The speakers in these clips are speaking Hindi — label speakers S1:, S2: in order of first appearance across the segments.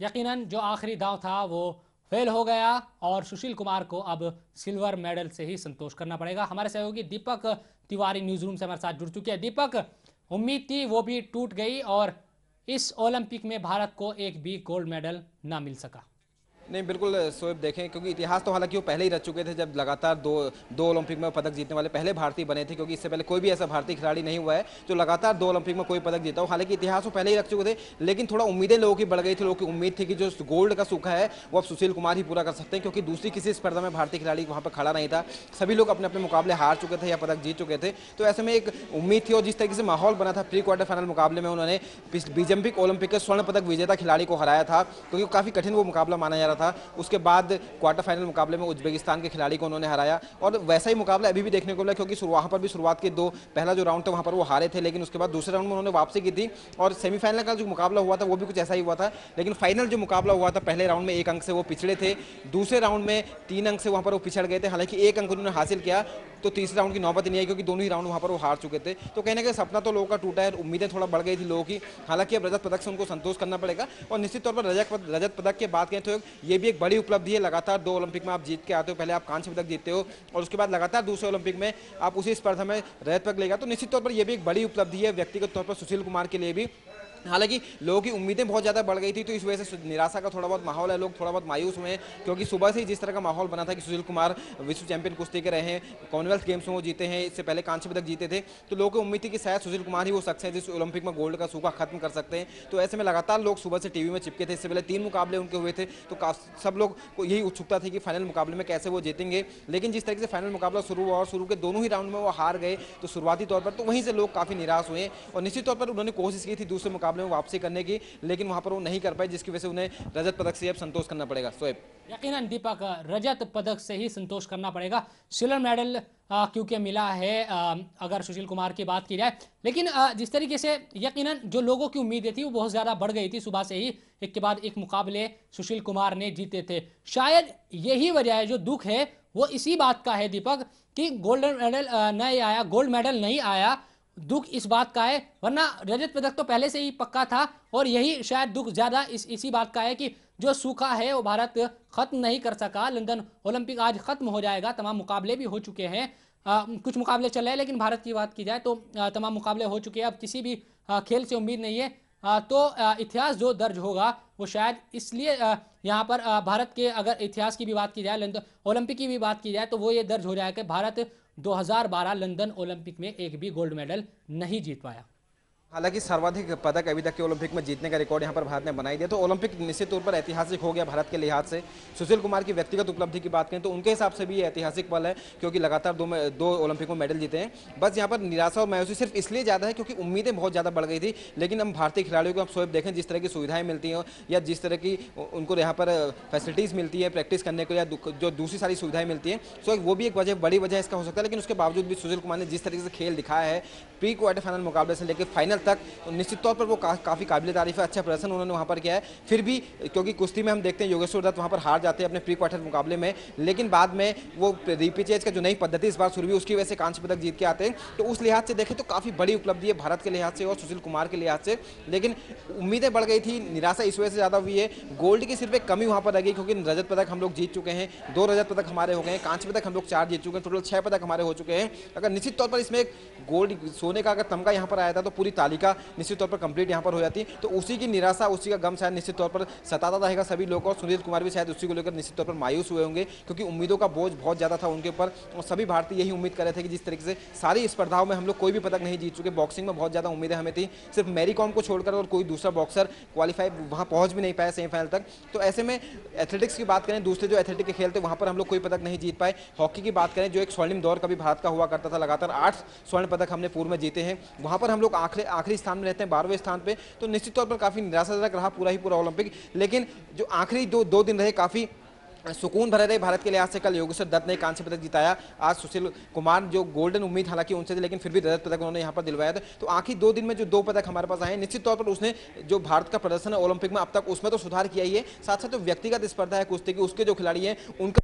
S1: यकीनन जो आखिरी दांव था वो फेल हो गया और सुशील कुमार को अब सिल्वर मेडल से ही संतोष करना पड़ेगा। हमारे सहयोगी दीपक तिवारी न्यूज रूम से हमारे साथ जुड़ चुके हैं। दीपक, उम्मीद थी वो भी टूट गई और इस ओलंपिक में भारत को एक भी गोल्ड मेडल ना मिल सका।
S2: नहीं, बिल्कुल शोएब देखें, क्योंकि इतिहास तो हालांकि वो पहले ही रच चुके थे, जब लगातार दो दो ओलंपिक में पदक जीतने वाले पहले भारतीय बने थे, क्योंकि इससे पहले कोई भी ऐसा भारतीय खिलाड़ी नहीं हुआ है जो लगातार दो ओलंपिक में कोई पदक जीता हो। हालांकि इतिहास वो पहले ही रख चुके थे, लेकिन थोड़ा उम्मीदें लोगों की बढ़ गई थी। लोगों की उम्मीद थी कि जो गोल्ड का सूखा है वो अब सुशील कुमार ही पूरा कर सकते हैं, क्योंकि दूसरी किसी स्पर्धा में भारतीय खिलाड़ी वहाँ पर खड़ा नहीं था। सभी लोग अपने अपने मुकाबले हार चुके थे या पदक जीत चुके थे। तो ऐसे में एक उम्मीद थी, और जिस तरीके से माहौल बना था प्री क्वार्टर फाइनल मुकाबले में, उन्होंने बीजेम्बिक ओलंपिक के स्वर्ण पदक विजेता खिलाड़ी को हराया था, क्योंकि काफ़ी कठिन वो मुकाबला माना जा रहा था। उसके बाद क्वार्टर फाइनल मुकाबले में उज्बेकिस्तान के खिलाड़ी को उन्होंने हराया, और वैसा ही मुकाबला अभी भी देखने को मिला, क्योंकि वहां पर भी शुरुआत के पहला जो राउंड था वहां पर वो हारे थे, लेकिन उसके बाद दूसरे राउंड में उन्होंने वापसी की थी, और सेमीफाइनल का जो मुकाबला हुआ था वो भी कुछ ऐसा ही हुआ था। लेकिन फाइनल जो मुकाबला हुआ था, पहले राउंड में 1 अंक से वो पिछड़े थे, दूसरे राउंड में 3 अंक से वहां पर वो पिछड़ गए थे। हालांकि 1 अंक उन्होंने हासिल किया, तो तीसरे राउंड की नौबत नहीं आई, क्योंकि दोनों ही राउंड वहां पर वो हार चुके थे। तो कहीं ना कहीं सपना तो लोगों का टूटा है, उम्मीदें थोड़ा बढ़ गई थी लोगों की। हालांकि अब रजत पदक से उनको संतोष करना पड़ेगा, और निश्चित तौर पर रजत पदक की बात करें तो ये भी एक बड़ी उपलब्धि है। लगातार 2 ओलंपिक में आप जीत के आते हो, पहले आप कांस्य पदक जीतते हो और उसके बाद लगातार दूसरे ओलंपिक में आप उसी स्पर्धा में रजत पदक लेगा, तो निश्चित तौर पर यह भी एक बड़ी उपलब्धि है व्यक्तिगत तौर पर सुशील कुमार के लिए भी। हालांकि लोगों की उम्मीदें बहुत ज़्यादा बढ़ गई थी, तो इस वजह से निराशा का थोड़ा बहुत माहौल है, लोग थोड़ा बहुत मायूस हुए हैं, क्योंकि सुबह से ही जिस तरह का माहौल बना था कि सुशील कुमार विश्व चैंपियन कुश्ती के रहे हैं, कॉमनवेल्थ गेम्स में वो जीते हैं, इससे पहले कांस्य पदक जीते थे, तो लोगों को उम्मीद थी कि शायद सुशील कुमार ही वो शख्स है जिस ओलंपिक में गोल्ड का सूखा खत्म कर सकते हैं। तो ऐसे में लगातार लोग सुबह से टीवी में चिपके थे। इससे पहले 3 मुकाबले उनके हुए थे, तो सब लोग को यही उत्सुकता थी कि फाइनल मुकाबले में कैसे वो जीतेंगे। लेकिन जिस तरीके से फाइनल मुकाबला शुरू हुआ और शुरू के दोनों ही राउंड में वो हार गए, तो शुरुआती तौर पर तो वहीं से लोग काफ़ी निराश हुए, और निश्चित तौर पर उन्होंने कोशिश की थी दूसरे मुकाबले में वापसी करने की, लेकिन वहां पर वो नहीं कर पाए, जिसकी वजह से उन्हें रजत पदक से अब संतोष करना पड़ेगा। शोएब,
S1: यकीनन दीपक, रजत पदक से ही संतोष करना पड़ेगा। सिल्वर मेडल क्योंकि मिला है, अगर सुशील कुमार की बात की जाए, लेकिन जिस तरीके से यकीनन जो लोगों की उम्मीदें थी वो बहुत ज़्यादा बढ़ गई थी। सुबह से ही एक के बाद एक मुकाबले सुशील कुमार ने जीते थे। शायद यही वजह है, जो दुख है वो इसी बात का है दीपक, कि गोल्डन मेडल नहीं आया, गोल्ड मेडल नहीं आया। दुख इस बात का है, वरना रजत पदक तो पहले से ही पक्का था। और यही शायद दुख ज़्यादा इसी बात का है कि जो सूखा है वो भारत खत्म नहीं कर सका। लंदन ओलंपिक आज खत्म हो जाएगा, तमाम मुकाबले भी हो चुके हैं, कुछ मुकाबले चल रहे हैं, लेकिन भारत की बात की जाए तो तमाम मुकाबले हो चुके हैं। अब किसी भी खेल से उम्मीद नहीं है। तो इतिहास जो दर्ज होगा वो शायद इसलिए यहाँ पर भारत के, अगर इतिहास की भी बात की जाए, लंदन ओलंपिक की भी बात की जाए, तो वो ये दर्ज हो जाए कि भारत 2012 लंदन ओलंपिक में एक भी गोल्ड मेडल नहीं जीत पाया।
S2: हालांकि सर्वाधिक पदक अभी तक के ओलंपिक में जीतने का रिकॉर्ड यहां पर भारत ने बनाई दिया, तो ओलंपिक निश्चित तौर पर ऐतिहासिक हो गया भारत के लिहाज से। सुशील कुमार की व्यक्तिगत उपलब्धि की बात करें तो उनके हिसाब से भी ये ऐतिहासिक पल है, क्योंकि लगातार दो ओलंपिक में मेडल जीते हैं। बस यहाँ पर निराशा और मायूसी सिर्फ इसलिए ज़्यादा है क्योंकि उम्मीदें बहुत ज़्यादा बढ़ गई थी। लेकिन हम भारतीय खिलाड़ियों को आप स्वयं देखें, जिस तरह की सुविधाएं मिलती हैं या जिस तरह की उनको यहाँ पर फैसिलिटीज़ मिलती है प्रैक्टिस करने को, या जो दूसरी सारी सुविधाएं मिलती हैं, सो वो भी एक बड़ी वजह इसका हो सकता है। लेकिन उसके बावजूद भी सुशील कुमार ने जिस तरीके से खेल दिखाया है प्री क्वार्टर फाइनल मुकाबले से लेकर फाइनल तक, निश्चित तौर पर वो काफ़ी काबिल तारीफ है। अच्छा प्रदर्शन उन्होंने वहाँ पर किया है। फिर भी क्योंकि कुश्ती में हम देखते हैं योगेश्वर दत्त वहाँ पर हार जाते हैं अपने प्री क्वार्टर मुकाबले में, लेकिन बाद में वो रीपीचेज का जो नई पद्धति इस बार शुरू हुई उसकी वजह से कांस्य पदक जीत के आते हैं। तो उस लिहाज से देखें तो काफ़ी बड़ी उपलब्धि है भारत के लिहाज से और सुशील कुमार के लिहाज से। लेकिन उम्मीदें बढ़ गई थी, निराशा इस वजह से ज़्यादा हुई है। गोल्ड की सिर्फ एक कमी वहाँ पर रह गई, क्योंकि रजत पदक हम लोग जीत चुके हैं, 2 रजत पदक हमारे हो गए हैं, कांस्य पदक हम लोग 4 जीत चुके हैं, टोटल 6 पदक हमारे हो चुके हैं। अगर निश्चित तौर पर इसमें एक गोल्ड सोने का अगर तमगा यहाँ पर आया था तो पूरी तालिका निश्चित तौर पर कंप्लीट यहाँ पर हो जाती। तो उसी की निराशा, उसी का गम शायद निश्चित तौर पर सताता रहेगा सभी लोगों को, और सुनील कुमार भी शायद उसी को लेकर निश्चित तौर पर मायूस हुए होंगे, क्योंकि उम्मीदों का बोझ बहुत ज़्यादा था उनके ऊपर। और सभी भारतीय यही उम्मीद कर रहे थे कि जिस तरीके से सारी स्पर्धाओं में हम लोग कोई भी पदक नहीं जीत चुके, बॉक्सिंग में बहुत ज़्यादा उम्मीदें हमें थी, सिर्फ मैरी कॉम को छोड़कर और कोई दूसरा बॉक्सर क्वालिफाई वहाँ पहुँच भी नहीं पाया सेमीफाइनल तक। तो ऐसे में एथलेटिक्स की बात करें, दूसरे जो एथलेटिक के खेल थे वहाँ पर हम लोग कोई पदक नहीं जीत पाए। हॉकी की बात करें, जो एक स्वर्णिम दौर कभी भारत का हुआ करता था, लगातार 8 स्वर्ण पदक हमने पूर्व में जीते हैं, वहाँ पर हम लोग आखिरी स्थान में रहते हैं, 12वें स्थान पर। तो निश्चित तौर पर काफ़ी निराशाजनक रहा पूरा ही पूरा ओलंपिक। लेकिन जो आखिरी दो दिन रहे काफ़ी सुकून भरे रहे भारत के लिहाज से। कल योगेश्वर दत्त ने कांस्य पदक जिताया, आज सुशील कुमार, जो गोल्डन उम्मीद हालांकि उनसे थी लेकिन फिर भी रजत पदक उन्होंने यहाँ पर दिलवाया था। तो आखिरी 2 दिन में जो 2 पदक हमारे पास आए, निश्चित तौर पर उसने जो भारत का प्रदर्शन है ओलंपिक में अब तक उसमें तो सुधार किया ही है, साथ साथ जो व्यक्तिगत स्पर्धा है कुश्ती की, उसके जो खिलाड़ी हैं उनका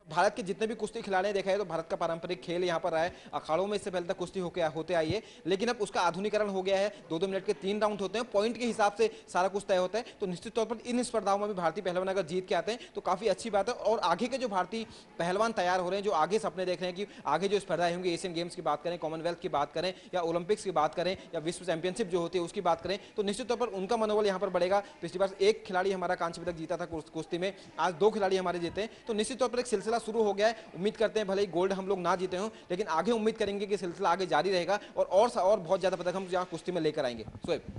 S2: भारत के जितने भी कुश्ती खिलाड़ी देखा है तो भारत का पारंपरिक खेल यहाँ पर रहा है। अखाड़ों में इससे पहले तक कुश्ती होते आई है, लेकिन अब उसका आधुनिकरण हो गया है। 2-2 मिनट के 3 राउंड होते हैं, पॉइंट के हिसाब से सारा कुछ तय होता है। तो निश्चित तौर पर इन स्पर्धाओं में भी भारतीय पहलवान अगर जीत के आते हैं तो काफी अच्छी बात है। और आगे के जो भारतीय पहलवान तैयार हो रहे हैं, जो आगे सपने देख रहे हैं कि आगे जो स्पर्धाएं होंगी, एशियन गेम्स की बात करें, कॉमनवेल्थ की बात करें या ओलंपिक्स की बात करें या विश्व चैंपियनशिप जो होती है उसकी बात करें, तो निश्चित तौर पर उनका मनोबल यहाँ पर बढ़ेगा। पिछली बार एक खिलाड़ी हमारा कांस्य पदक जीता था कुश्ती में, आज 2 खिलाड़ी हमारे जीते हैं। तो निश्चित तौर पर एक सिलसिला शुरू हो गया है। उम्मीद करते हैं भले ही गोल्ड हम लोग ना जीते हों, लेकिन आगे उम्मीद करेंगे कि सिलसिला आगे जारी रहेगा और बहुत ज्यादा पदक हम यहाँ कुश्ती में लेकर आएंगे। शोएब।